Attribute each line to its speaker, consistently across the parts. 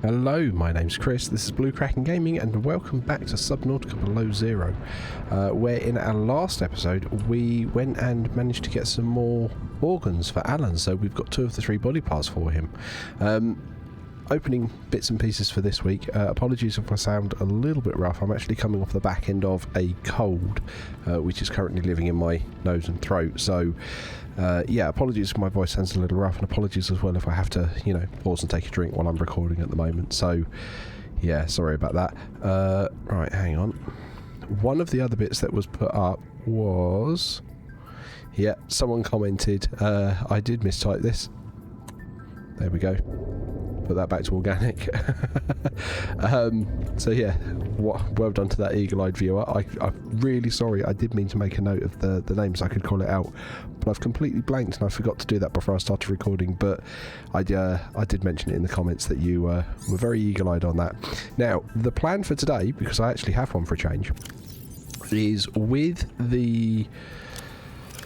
Speaker 1: Hello, my name's Chris, this is Blue Kraken Gaming, and welcome back to Subnautica Below Zero, where in our last episode we went and managed to get some more organs for Alan, so we've got 2 of the 3 body parts for him. Opening bits and pieces for this week. Apologies if I sound a little bit rough. I'm actually coming off the back end of a cold, which is currently living in my nose and throat. So, yeah, apologies if my voice sounds a little rough, and apologies as well if I have to, you know, pause and take a drink while I'm recording at the moment. So, yeah, sorry about that. Right, hang on. One of the other bits that was put up was... Yeah, someone commented, I did mistype this. There we go. Put that back to organic. So yeah, well done to that eagle-eyed viewer. I'm really sorry, I did mean to make a note of the name so I could call it out, but I've completely blanked and I forgot to do that before I started recording. But I did mention it in the comments that you were very eagle-eyed on that. Now, the plan for today, because I actually have one for a change, is with the...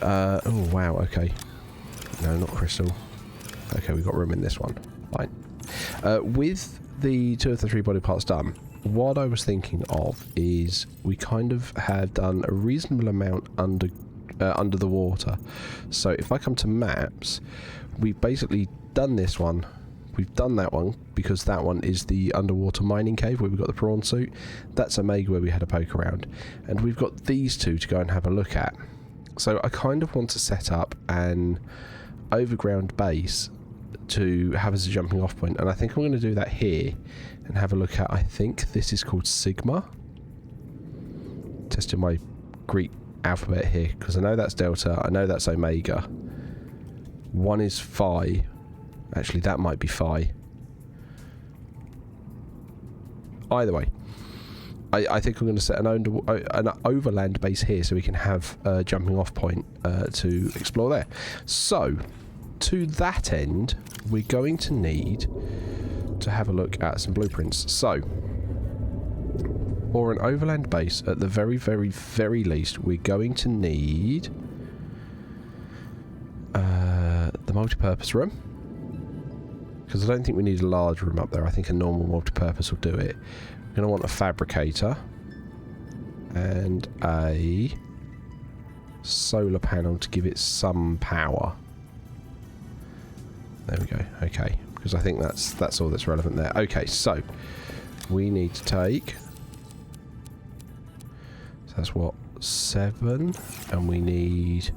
Speaker 1: oh wow, okay. No, not crystal. Okay, we've got room in this one. Fine. With the 2 of the 3 body parts done, what I was thinking of is we kind of have done a reasonable amount under the water. So if I come to maps, we've basically done this one. We've done that one because that one is the underwater mining cave where we've got the prawn suit. That's Omega where we had a poke around. And we've got these 2 to go and have a look at. So I kind of want to set up an overground base to have as a jumping off point, and I think I'm going to do that here and have a look at, I think this is called Sigma. Testing my Greek alphabet here because I know that's Delta, I know that's Omega. One is Phi. Actually, that might be Phi. Either way, I think I'm going to set an overland base here so we can have a jumping off point to explore there. So to that end, we're going to need to have a look at some blueprints. So, for an overland base, at the very, very, very least, we're going to need the multi-purpose room. Because I don't think we need a large room up there. I think a normal multi-purpose will do it. We're going to want a fabricator and a solar panel to give it some power. There we go. Okay, because I think that's all that's relevant there. Okay, so we need to take. So that's what, 7, and we need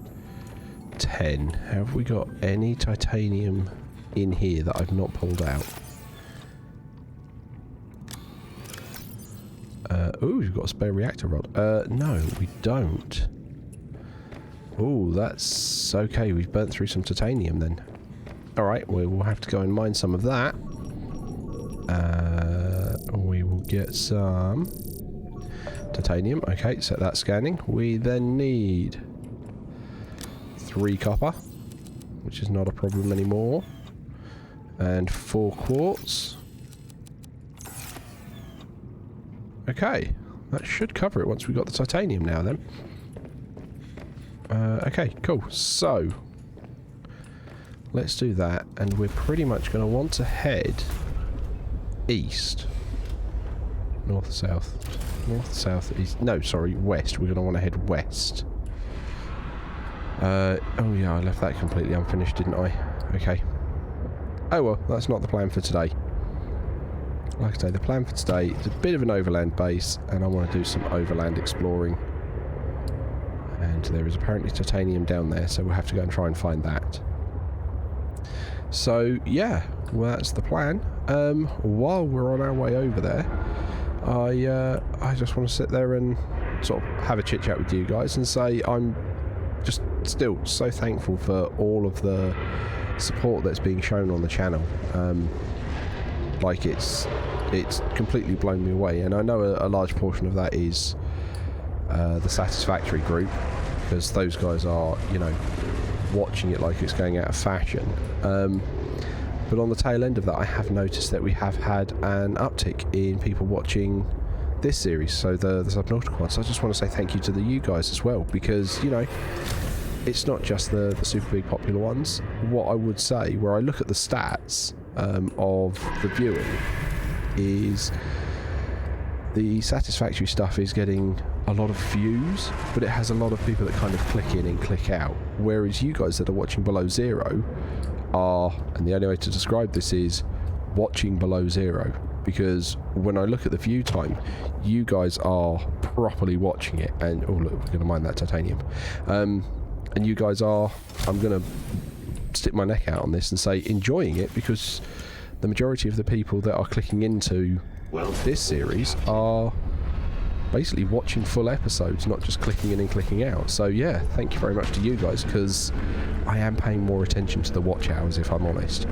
Speaker 1: 10. Have we got any titanium in here that I've not pulled out? Oh, we've got a spare reactor rod. No, we don't. Oh, that's okay. We've burnt through some titanium then. Alright, we'll have to go and mine some of that. We will get some titanium. Okay, set that scanning. We then need 3 copper, which is not a problem anymore. And 4 quartz. Okay, that should cover it once we've got the titanium now then. Okay, cool. So let's do that, and we're pretty much going to want to head east. North, south, east. No, sorry, west. We're going to want to head west. Oh yeah, I left that completely unfinished, didn't I? Okay. Oh well, that's not the plan for today. Like I say, the plan for today is a bit of an overland base, and I want to do some overland exploring. And there is apparently titanium down there, so we'll have to go and try and find that. So yeah, well, that's the plan. While we're on our way over there, I just want to sit there and sort of have a chit chat with you guys and say I'm just still so thankful for all of the support that's being shown on the channel. Like it's completely blown me away, and I know a large portion of that is the Satisfactory group, because those guys are, you know, watching it like it's going out of fashion. But on the tail end of that, I have noticed that we have had an uptick in people watching this series, so the Subnautica one. So I just want to say thank you to you guys as well, because, you know, it's not just the super big popular ones. What I would say, where I look at the stats of the viewing, is the Satisfactory stuff is getting a lot of views, but it has a lot of people that kind of click in and click out, whereas you guys that are watching below zero are, and the only way to describe this is watching below zero, because when I look at the view time, you guys are properly watching it, and oh look, we're going to mine that titanium, and you guys are, I'm going to stick my neck out on this and say enjoying it, because the majority of the people that are clicking into this series are basically watching full episodes, not just clicking in and clicking out. So yeah, thank you very much to you guys, because I am paying more attention to the watch hours, if I'm honest,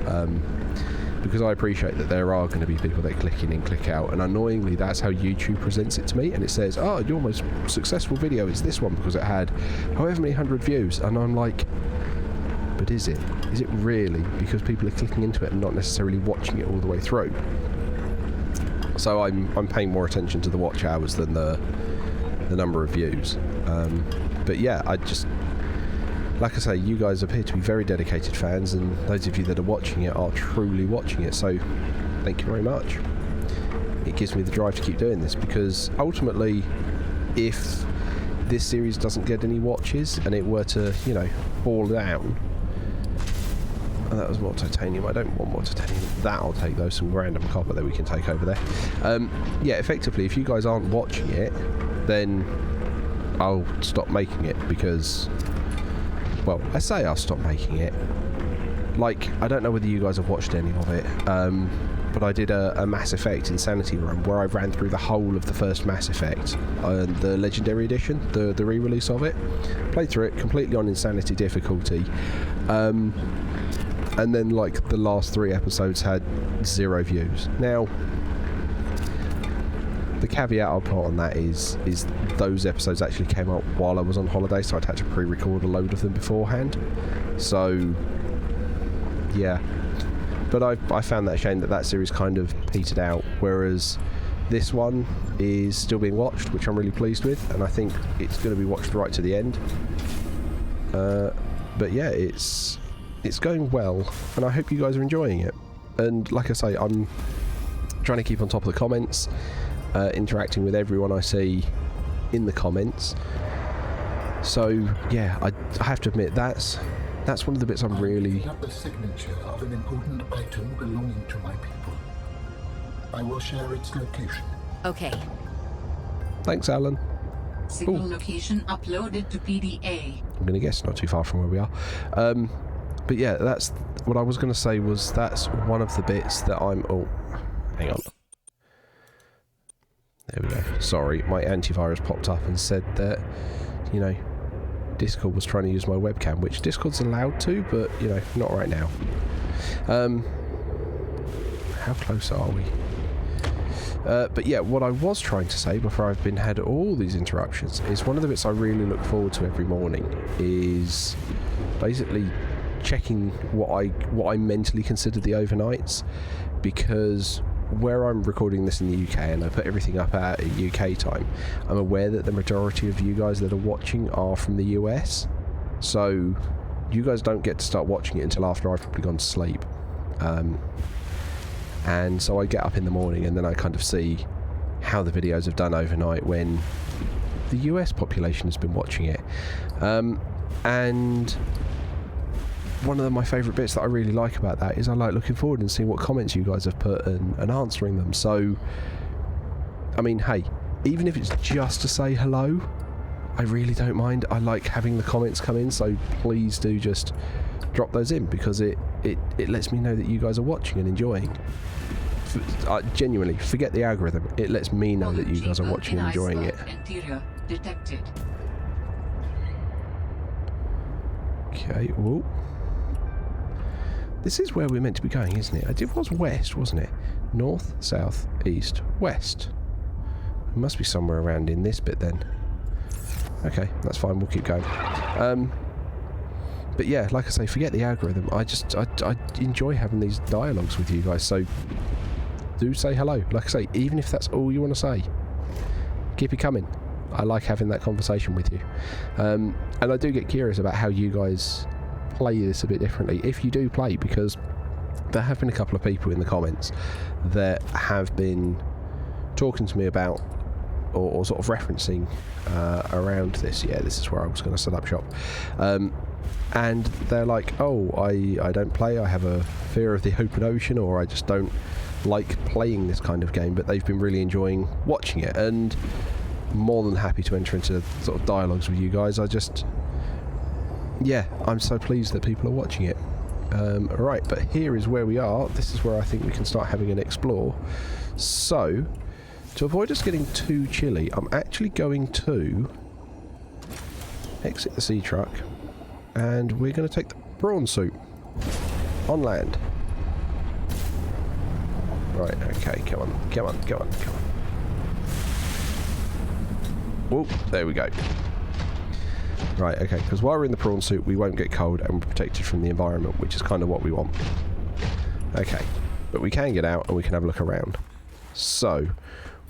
Speaker 1: because I appreciate that there are going to be people that click in and click out, and annoyingly that's how YouTube presents it to me, and it says, oh, your most successful video is this one because it had however many 100 views, and I'm like, but is it really? Because people are clicking into it and not necessarily watching it all the way through. So I'm paying more attention to the watch hours than the number of views. But yeah, I just, like I say, you guys appear to be very dedicated fans, and those of you that are watching it are truly watching it. So thank you very much. It gives me the drive to keep doing this, because ultimately, if this series doesn't get any watches and it were to, you know, fall down. Oh, that was more titanium. I don't want more titanium. That I'll take, though. Some random copper that we can take over there. Yeah, effectively, if you guys aren't watching it, then I'll stop making it, because, well, I say I'll stop making it. Like, I don't know whether you guys have watched any of it, but I did a Mass Effect Insanity run where I ran through the whole of the first Mass Effect, the Legendary Edition, the re-release of it. Played through it completely on Insanity difficulty. And then, like, the last 3 episodes had 0 views. Now, the caveat I'll put on that is those episodes actually came out while I was on holiday, so I'd had to pre-record a load of them beforehand. So, yeah. But I found that a shame that series kind of petered out, whereas this one is still being watched, which I'm really pleased with, and I think it's going to be watched right to the end. But yeah, it's going well, and I hope you guys are enjoying it. And like I say, I'm trying to keep on top of the comments, interacting with everyone I see in the comments. So yeah, I have to admit that's one of the bits I'm really...
Speaker 2: up the signature of an important item belonging to my people. I will share its location.
Speaker 3: Okay.
Speaker 1: Thanks, Alan.
Speaker 4: Signal location uploaded to PDA.
Speaker 1: I'm going to guess not too far from where we are. But yeah, that's what I was going to say, was that's one of the bits that I'm... Oh, hang on. There we go. Sorry, my antivirus popped up and said that, you know, Discord was trying to use my webcam, which Discord's allowed to, but, you know, not right now. How close are we? But yeah, what I was trying to say before I've had all these interruptions is one of the bits I really look forward to every morning is basically checking what I mentally consider the overnights, because where I'm recording this in the UK and I put everything up at UK time, I'm aware that the majority of you guys that are watching are from the US, so you guys don't get to start watching it until after I've probably gone to sleep. And so I get up in the morning and then I kind of see how the videos have done overnight when the US population has been watching it. And one of my favourite bits that I really like about that is I like looking forward and seeing what comments you guys have put and answering them. So, I mean, hey, even if it's just to say hello, I really don't mind. I like having the comments come in, so please do just drop those in, because it lets me know that you guys are watching and enjoying. Genuinely, forget the algorithm. It lets me know that you guys are watching and enjoying it.
Speaker 4: Interior detected.
Speaker 1: Okay, whoa. This is where we're meant to be going, isn't it? It was west, wasn't it? North, south, east, west. It must be somewhere around in this bit then. Okay, that's fine, we'll keep going. But yeah, like I say, forget the algorithm. I enjoy having these dialogues with you guys, so do say hello. Like I say, even if that's all you want to say, keep it coming. I like having that conversation with you. And I do get curious about how you guys play this a bit differently, if you do play, because there have been a couple of people in the comments that have been talking to me about or sort of referencing around this. Yeah, this is where I was going to set up shop. And they're like, oh, I don't play, I have a fear of the open ocean, or I just don't like playing this kind of game, but they've been really enjoying watching it, and more than happy to enter into sort of dialogues with you guys. I'm so pleased that people are watching it. Alright, but here is where we are. This is where I think we can start having an explore. So, to avoid us getting too chilly, I'm actually going to exit the sea truck, and we're going to take the prawn suit on land. Right, okay, come on. Whoop, there we go. Right, okay, because while we're in the prawn suit, we won't get cold and we're protected from the environment, which is kind of what we want. Okay, but we can get out and we can have a look around. So,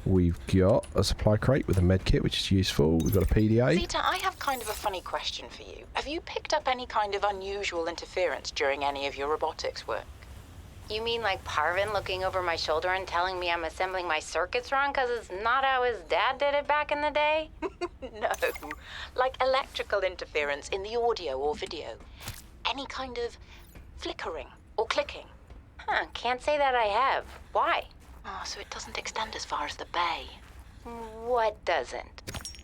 Speaker 1: we've got a supply crate with a med kit, which is useful. We've got a PDA.
Speaker 3: Zeta, I have kind of a funny question for you. Have you picked up any kind of unusual interference during any of your robotics work?
Speaker 5: You mean like Parvin looking over my shoulder and telling me I'm assembling my circuits wrong because it's not how his dad did it back in the day?
Speaker 3: No, like electrical interference in the audio or video. Any kind of flickering or clicking.
Speaker 5: Huh, can't say that I have. Why?
Speaker 3: Oh, so it doesn't extend as far as the bay.
Speaker 5: What doesn't?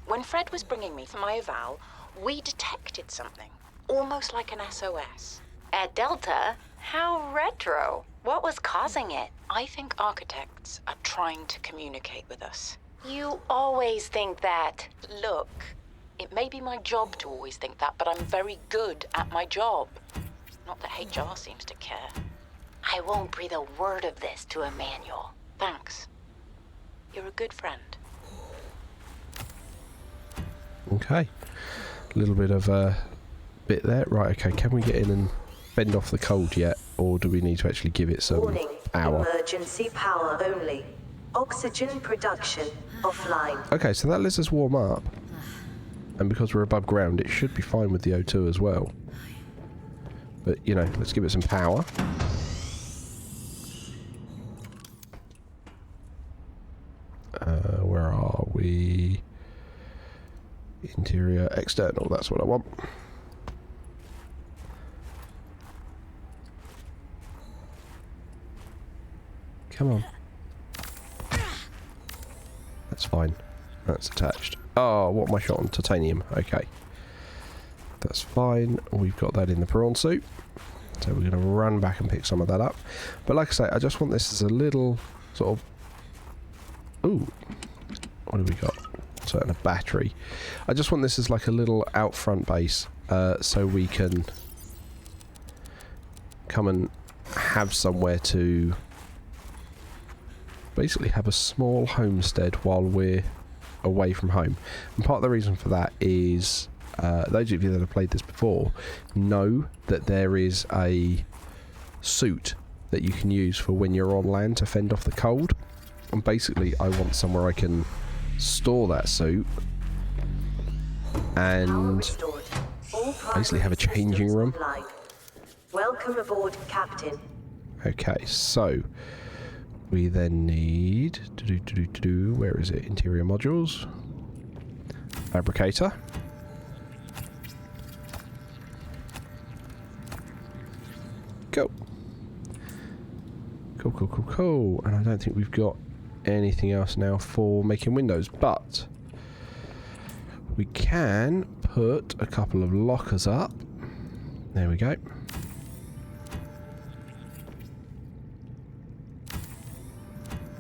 Speaker 3: When Fred was bringing me for my eval, we detected something, almost like an SOS.
Speaker 5: At Delta? How retro. What was causing it?
Speaker 3: I think architects are trying to communicate with us.
Speaker 5: You always think that.
Speaker 3: Look, it may be my job to always think that, but I'm very good at my job. Not that HR seems to care.
Speaker 5: I won't breathe a word of this to Emmanuel.
Speaker 3: Thanks. You're a good friend.
Speaker 1: Okay. A little bit of a bit there. Right, okay, can we get in and fend off the cold yet, or do we need to actually give it some
Speaker 6: Warning,
Speaker 1: power?
Speaker 6: Emergency power only. Oxygen production offline.
Speaker 1: Okay, so that lets us warm up, and because we're above ground, it should be fine with the O2 as well. But, you know, let's give it some power. Where are we? Interior, external, that's what I want. Come on. That's fine. That's attached. Oh, what am I shot on? Titanium. Okay. That's fine. We've got that in the prawn suit. So we're going to run back and pick some of that up. But like I say, I just want this as a little sort of... Ooh. What have we got? So, and a battery. I just want this as like a little out front base. So we can come and have somewhere to... basically have a small homestead while we're away from home. And part of the reason for that is those of you that have played this before know that there is a suit that you can use for when you're on land to fend off the cold, and basically I want somewhere I can store that suit and basically have a changing room.
Speaker 6: Welcome aboard, Captain.
Speaker 1: Okay, so we then need where is it? Interior modules, fabricator. Go. Cool. And I don't think we've got anything else now for making windows, but we can put a couple of lockers up. There we go.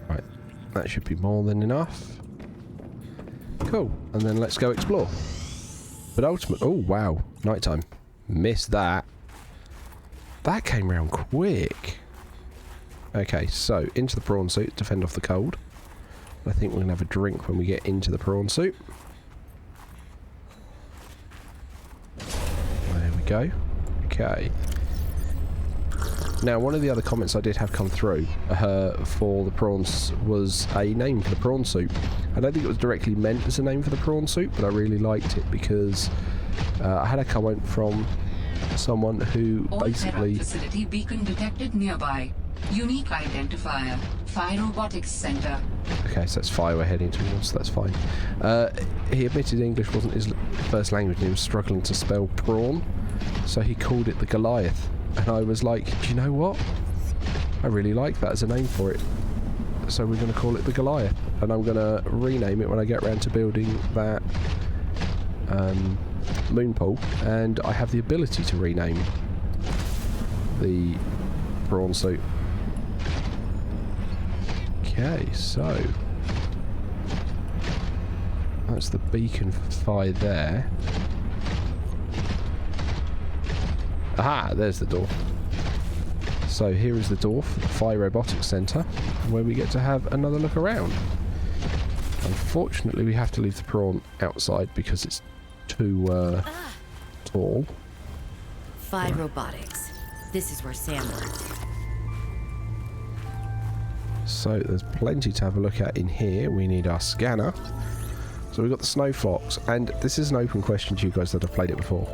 Speaker 1: Right, that should be more than enough. Cool, and then let's go explore. But ultimately, oh wow, nighttime. Missed that. That came round quick. Okay, so into the prawn suit to fend off the cold. I think we're going to have a drink when we get into the prawn suit. There we go. Okay. Now, one of the other comments I did have come through for the prawns was a name for the prawn suit. I don't think it was directly meant as a name for the prawn suit, but I really liked it because I had a comment from someone who
Speaker 4: All
Speaker 1: basically...
Speaker 4: setup facility beacon detected nearby. Unique identifier. Phi Robotics Center.
Speaker 1: Okay, so that's Phi we're heading towards, that's fine. He admitted English wasn't his first language and he was struggling to spell prawn, so he called it the Goliath. And I was like, do you know what? I really like that as a name for it. So we're going to call it the Goliath. And I'm going to rename it when I get around to building that moon pool. And I have the ability to rename the prawn suit. Okay, so that's the beacon for Phi there. Aha, there's the door. So here is the door for the Phi Robotics Center, where we get to have another look around. Unfortunately, we have to leave the prawn outside because it's too tall.
Speaker 7: Phi Robotics. This is where Sam works.
Speaker 1: So there's plenty to have a look at in here. We need our scanner. So we've got the Snow Fox, and this is an open question to you guys that have played it before.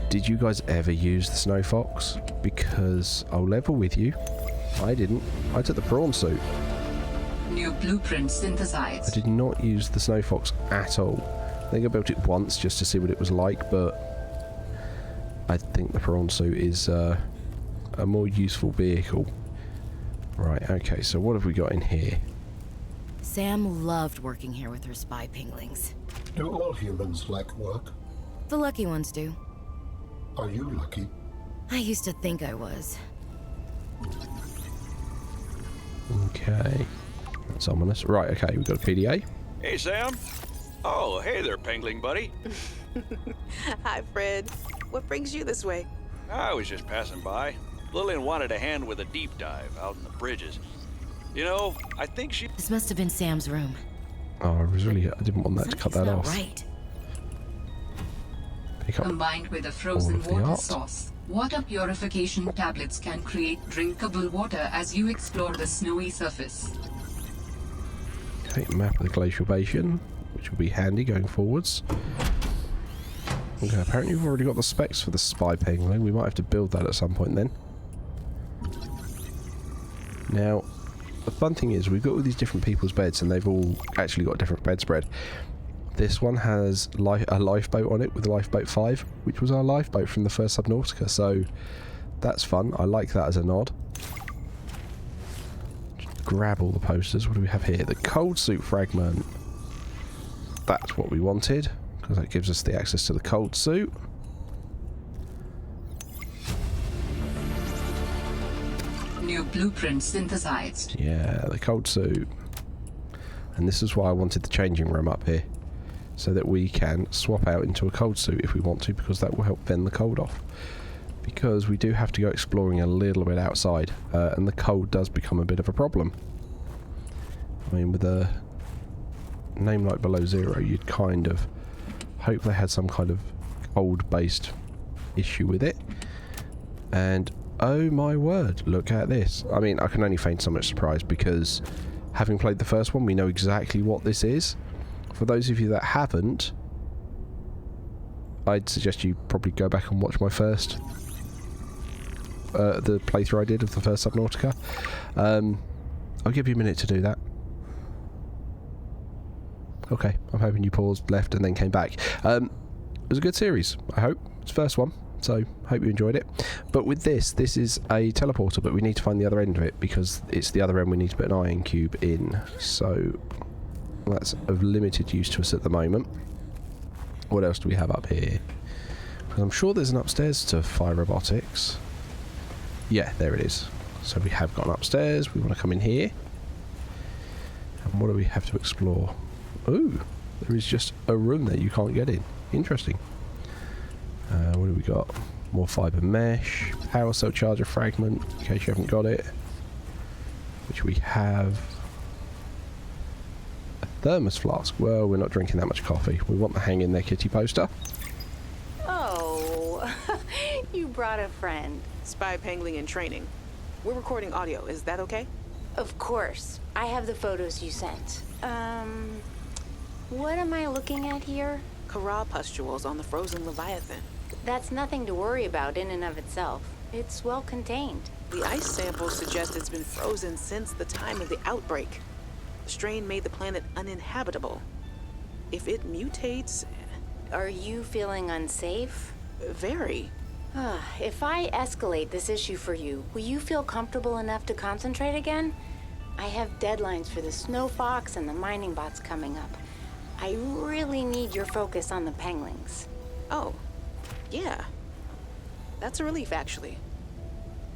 Speaker 1: Did you guys ever use the Snow Fox? Because I'll level with you, I didn't. I took the prawn suit.
Speaker 4: New blueprint synthesized.
Speaker 1: I did not use the Snow Fox at all. I think I built it once just to see what it was like, but I think the prawn suit is a more useful vehicle. Right, okay, so what have we got in here?
Speaker 7: Sam loved working here with her spy pinglings.
Speaker 2: Do all humans like work?
Speaker 7: The lucky ones do.
Speaker 2: Are you lucky?
Speaker 7: I used to think I was.
Speaker 1: Okay. That's ominous. Right, okay, we've got a PDA.
Speaker 8: Hey, Sam. Oh, hey there, Pengling buddy.
Speaker 9: Hi, Fred. What brings you this way?
Speaker 8: I was just passing by. Lillian wanted a hand with a deep dive out in the bridges. You know, I think she...
Speaker 7: This must have been Sam's room.
Speaker 1: Oh, I didn't want that to cut that
Speaker 7: Something's
Speaker 1: off.
Speaker 7: not right.
Speaker 1: Pick up
Speaker 4: Combined with a
Speaker 1: all
Speaker 4: frozen
Speaker 1: of the
Speaker 4: water
Speaker 1: art.
Speaker 4: source, water purification tablets can create drinkable water as you explore the snowy surface.
Speaker 1: Okay, map of the glacial basin, which will be handy going forwards. Okay, apparently we've already got the specs for the spy pengling. We might have to build that at some point then. Now, the fun thing is we've got all these different people's beds and they've all actually got different bedspread. This one has a lifeboat on it with Lifeboat 5, which was our lifeboat from the first Subnautica, so that's fun. I like that as a nod. Just grab all the posters. What do we have here? The cold suit fragment. That's what we wanted, because that gives us the access to the cold suit.
Speaker 4: New blueprint synthesized.
Speaker 1: Yeah, the cold suit. And this is why I wanted the changing room up here, so that we can swap out into a cold suit if we want to, because that will help fend the cold off. Because we do have to go exploring a little bit outside, and the cold does become a bit of a problem. I mean, with a name like Below Zero, you'd kind of hope they had some kind of cold-based issue with it. And oh my word, look at this. I mean, I can only feign so much surprise because having played the first one, we know exactly what this is. For those of you that haven't, I'd suggest you probably go back and watch my first the playthrough I did of the first Subnautica. I'll give you a minute to do that. Okay, I'm hoping you paused, left, and then came back. It was a good series, I hope. It's the first one, so hope you enjoyed it. But with this is a teleporter, but we need to find the other end of it, because it's the other end we need to put an ion cube in. So that's of limited use to us at the moment. What else do we have up here? Because I'm sure there's an upstairs to Phi Robotics. Yeah, there it is. So we have gone upstairs. We want to come in here. And what do we have to explore? Ooh, there is just a room there you can't get in. Interesting. What do we got? More fibre mesh. Power cell charger fragment, in case you haven't got it. Which we have. A thermos flask. Well, we're not drinking that much coffee. We want the hang in there kitty poster.
Speaker 3: Oh, you brought a friend.
Speaker 9: Spy pangling in training. We're recording audio. Is that okay?
Speaker 3: Of course. I have the photos you sent. What am I looking at here?
Speaker 9: Corral pustules on the frozen Leviathan.
Speaker 5: That's nothing to worry about in and of itself. It's well contained.
Speaker 9: The ice samples suggest it's been frozen since the time of the outbreak. The strain made the planet uninhabitable. If it mutates...
Speaker 5: Are you feeling unsafe?
Speaker 9: Very.
Speaker 5: If I escalate this issue for you, will you feel comfortable enough to concentrate again? I have deadlines for the Snow Fox and the mining bots coming up. I really need your focus on the penguins.
Speaker 9: Oh, yeah. That's a relief, actually.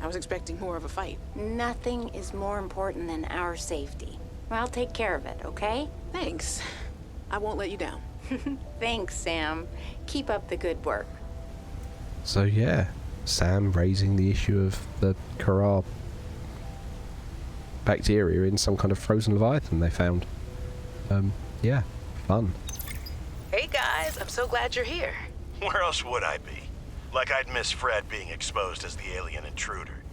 Speaker 9: I was expecting more of a fight.
Speaker 5: Nothing is more important than our safety. I'll take care of it, okay?
Speaker 9: Thanks. I won't let you down.
Speaker 5: Thanks, Sam. Keep up the good work.
Speaker 1: So yeah, Sam raising the issue of the Kara bacteria in some kind of frozen leviathan they found. Yeah, fun.
Speaker 9: Hey guys, I'm so glad you're here.
Speaker 10: Where else would I be? Like I'd miss Fred being exposed as the alien intruder.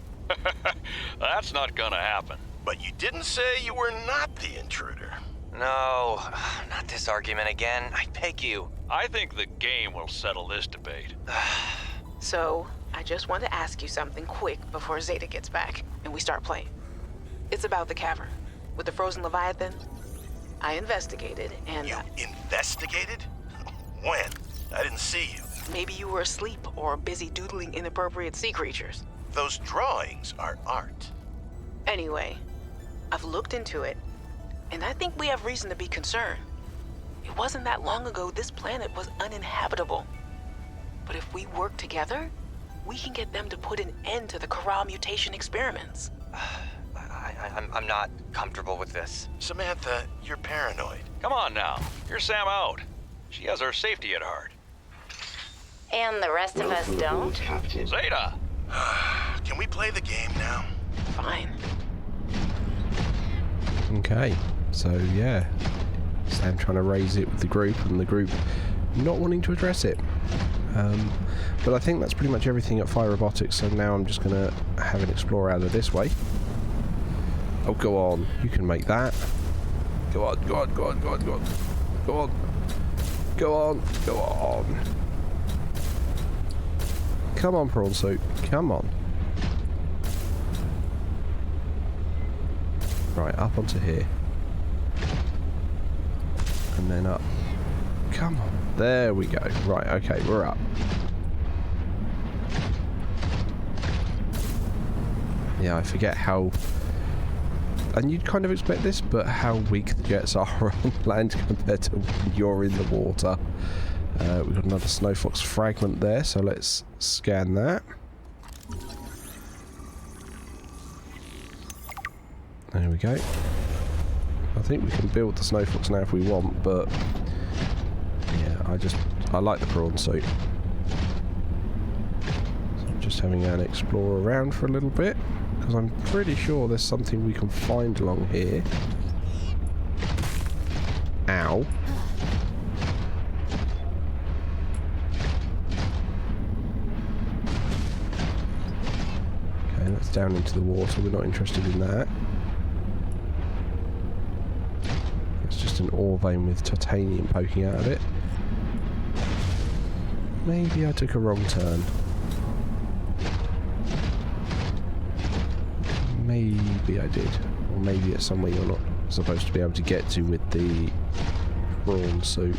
Speaker 8: That's not gonna happen.
Speaker 10: But you didn't say you were not the intruder.
Speaker 11: No, not this argument again. I beg you.
Speaker 8: I think the game will settle this debate.
Speaker 9: So, I just want to ask you something quick before Zeta gets back and we start playing. It's about the cavern. With the frozen leviathan, I investigated and...
Speaker 10: You investigated? When? I didn't see you.
Speaker 9: Maybe you were asleep or busy doodling inappropriate sea creatures.
Speaker 10: Those drawings are art.
Speaker 9: Anyway, I've looked into it, and I think we have reason to be concerned. It wasn't that long ago this planet was uninhabitable. But if we work together, we can get them to put an end to the Kara mutation experiments.
Speaker 11: I'm not comfortable with this.
Speaker 10: Samantha, you're paranoid.
Speaker 8: Come on now, you're Sam out. She has our safety at heart.
Speaker 5: And the rest of us don't?
Speaker 8: Zeta!
Speaker 10: Can we play the game now?
Speaker 9: Fine.
Speaker 1: Okay, so yeah, Sam trying to raise it with the group and the group not wanting to address it. But I think that's pretty much everything at Phi Robotics, so now I'm just going to have an explorer out of this way. Oh, go on, you can make that. Go on, go on, go on, go on, go on. Go on. Go on, go on. Come on, prawn suit, come on. Right, up onto here. And then up. Come on. There we go. Right, okay, we're up. Yeah, I forget how... And you'd kind of expect this, but how weak the jets are on land compared to when you're in the water. We've got another Snow Fox fragment there, so let's scan that. There we go. I think we can build the Snow Fox now if we want, but yeah, I like the prawn suit. So I'm just having an explore around for a little bit, because I'm pretty sure there's something we can find along here. Ow. Okay, that's down into the water, we're not interested in that. Just an ore vein with titanium poking out of it. Maybe I took a wrong turn. Maybe I did. Or maybe it's somewhere you're not supposed to be able to get to with the prawn suit.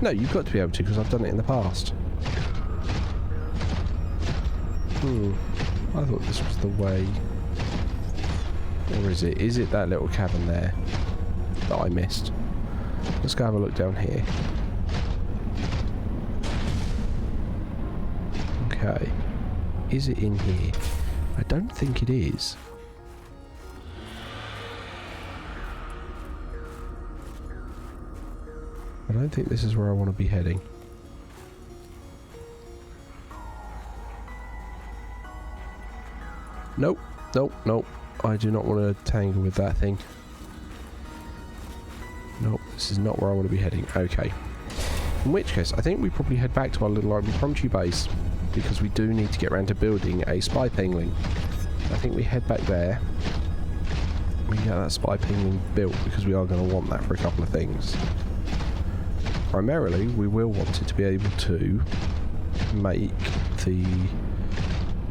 Speaker 1: No, you've got to be able to, because I've done it in the past. I thought this was the way. Or is it? Is it that little cabin there that I missed? Let's go have a look down here. Okay. Is it in here? I don't think it is. I don't think this is where I want to be heading. Nope. Nope. Nope. I do not want to tangle with that thing. Nope, this is not where I want to be heading. Okay. In which case, I think we probably head back to our little impromptu base, because we do need to get around to building a spy pingling. I think we head back there. We get that spy pingling built, because we are going to want that for a couple of things. Primarily, we will want it to be able to make the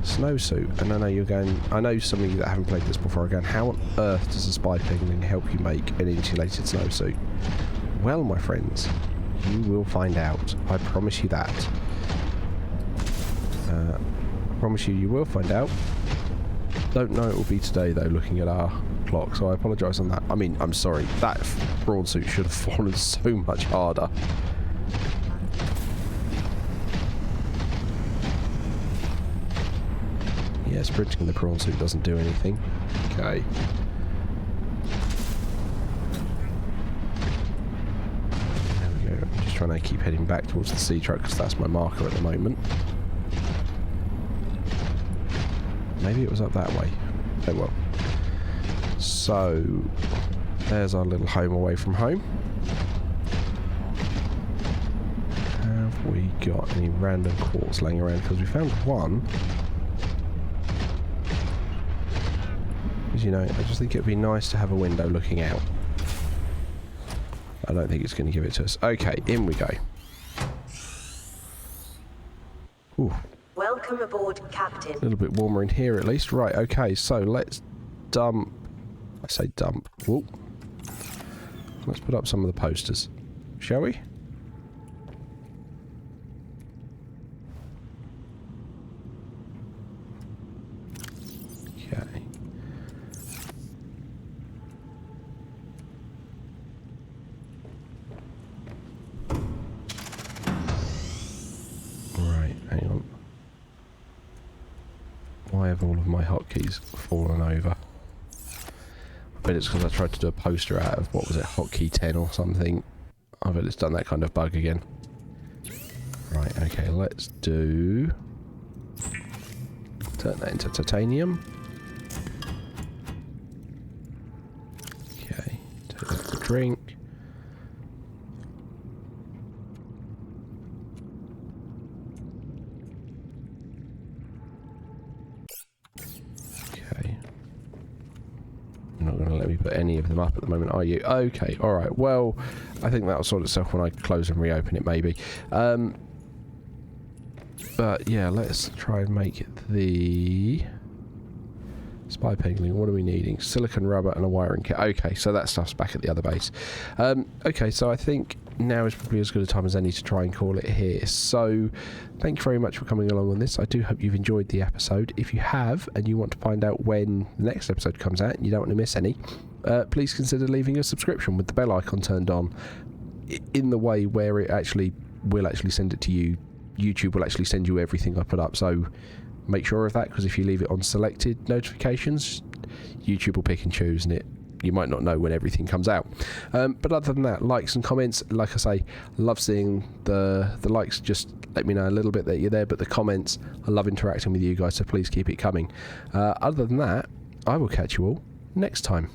Speaker 1: snowsuit. And I know you're going, I know some of you that haven't played this before are going, how on earth does a spy penguin help you make an insulated snowsuit? Well, my friends, you will find out. I promise you that. Promise you will find out. Don't know it will be today though, looking at our clock, so I apologise on that. I mean, I'm sorry, that prawn suit should have fallen so much harder. Yeah, sprinting the prawn suit doesn't do anything. Okay. There we go. I'm just trying to keep heading back towards the sea truck because that's my marker at the moment. Maybe it was up that way. Oh well. So, there's our little home away from home. Have we got any random quartz laying around? Because we found one. Because, you know, I just think it'd be nice to have a window looking out. I don't think it's going to give it to us. Okay, in we go. Ooh.
Speaker 6: Welcome aboard, Captain.
Speaker 1: A little bit warmer in here at least. Right, okay, so let's dump. I say dump. Whoop. Let's put up some of the posters. Shall we? Okay. Right, hang on. Why have all of my hotkeys fallen over? I bet it's because I tried to do a poster out of, what was it, hotkey 10 or something. I bet it's done that kind of bug again. Right, okay, let's do... Turn that into titanium. Okay, take that to drink. Not going to let me put any of them up at the moment, are you? Okay, alright, well, I think that'll sort itself when I close and reopen it, maybe. But, yeah, let's try and make the spy penguin. What are we needing? Silicon rubber and a wiring kit. Okay, so that stuff's back at the other base. Okay, so I think now is probably as good a time as any to try and call it here. So, thank you very much for coming along on this. I do hope you've enjoyed the episode. If you have, and you want to find out when the next episode comes out, and you don't want to miss any, please consider leaving a subscription with the bell icon turned on in the way where it actually will actually send it to you. YouTube will actually send you everything I put up, so make sure of that, because if you leave it on selected notifications, YouTube will pick and choose, and you might not know when everything comes out. But other than that, likes and comments, like I say, love seeing the likes, just let me know a little bit that you're there, but the comments, I love interacting with you guys, so please keep it coming. Other than that, I will catch you all next time.